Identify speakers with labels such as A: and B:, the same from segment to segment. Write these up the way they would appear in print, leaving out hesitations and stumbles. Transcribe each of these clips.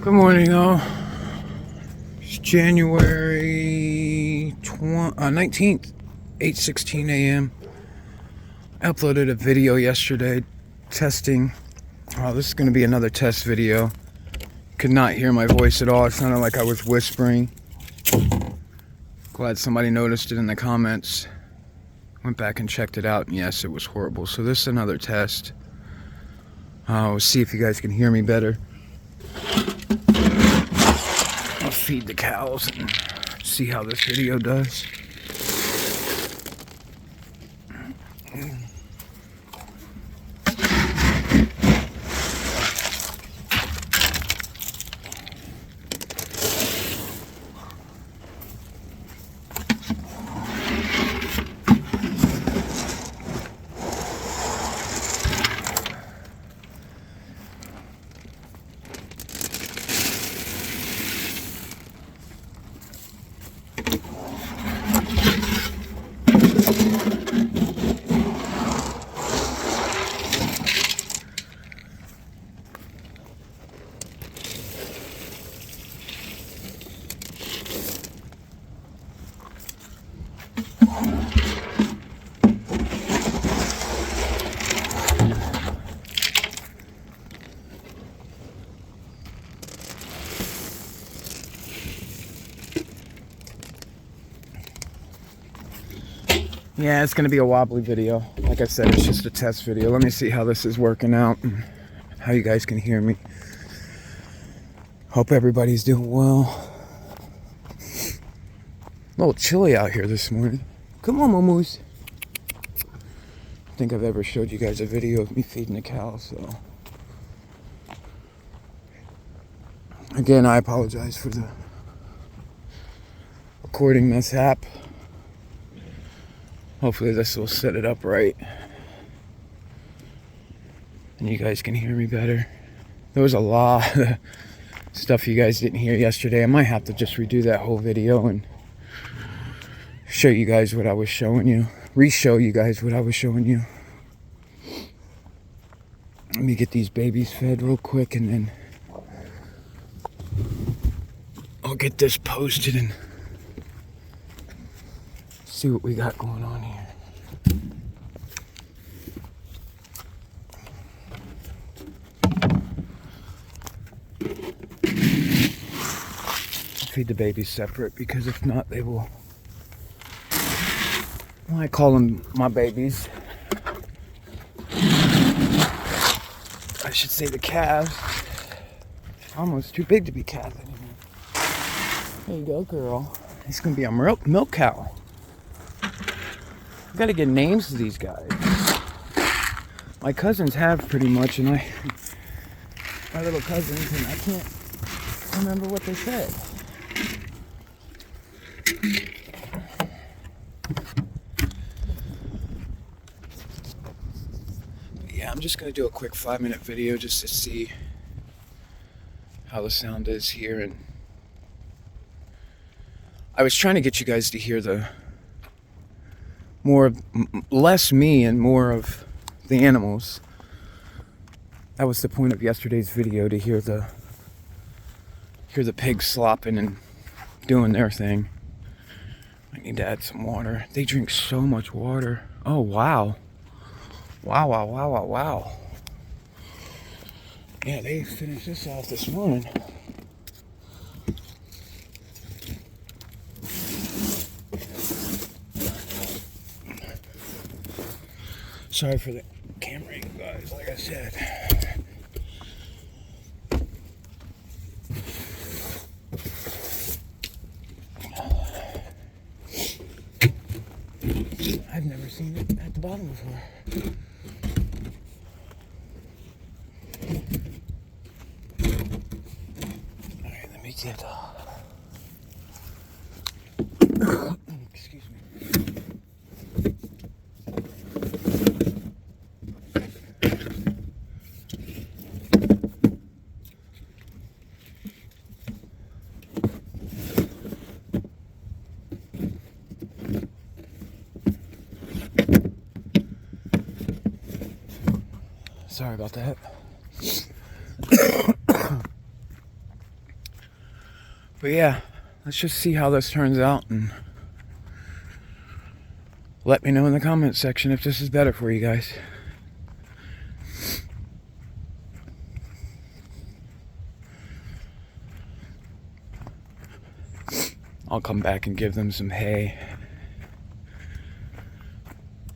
A: Good morning, all. It's January 19th, 8:16 a.m. I uploaded a video yesterday testing. Oh, this is going to be another test video. Could not hear my voice at all. It sounded like I was whispering. Glad somebody noticed it in the comments. Went back and checked it out, and yes, it was horrible. So this is another test. We'll see if you guys can hear me better. I'll feed the cows and see how this video does. Yeah, it's going to be a wobbly video. Like I said, it's just a test video. Let me see how this is working out and how you guys can hear me. Hope everybody's doing well. A little chilly out here this morning. Come on, Momoos. I think I've ever showed you guys a video of me feeding the cows, so. Again, I apologize for the recording mishap. Hopefully this will set it up right and you guys can hear me better. There was a lot of stuff you guys didn't hear yesterday. I might have to just redo that whole video and show you guys what I was showing you. Re-show you guys what I was showing you. Let me get these babies fed real quick and then I'll get this posted and see what we got going on here. Feed the babies separate because if not they will, well, I call them my babies. I should say the calves. Almost too big to be calves anymore. There you go, girl. He's gonna be a milk cow. I've got to get names to these guys. My cousins have pretty much, and my little cousins, and I can't remember what they said. Yeah, I'm just going to do a quick 5-minute video just to see how the sound is here. And I was trying to get you guys to hear the less me and more of the animals. That was the point of yesterday's video, to hear the pigs slopping and doing their thing. I need to add some water. They drink so much water. Oh, wow. Wow. Yeah, they finished this off this morning. Sorry for the camera angle, guys, like I said. I've never seen it at the bottom before. Alright, let me get excuse me. Sorry about that. But yeah, let's just see how this turns out, and let me know in the comments section if this is better for you guys. I'll come back and give them some hay.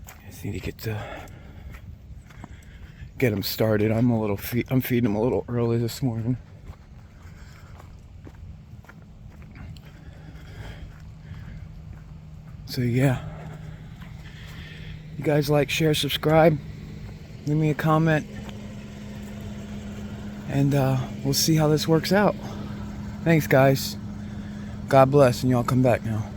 A: I just need to get them started. I'm feeding them a little early this morning. So yeah, you guys like, share, subscribe, leave me a comment, and we'll see how this works out. Thanks, guys. God bless, and y'all come back now.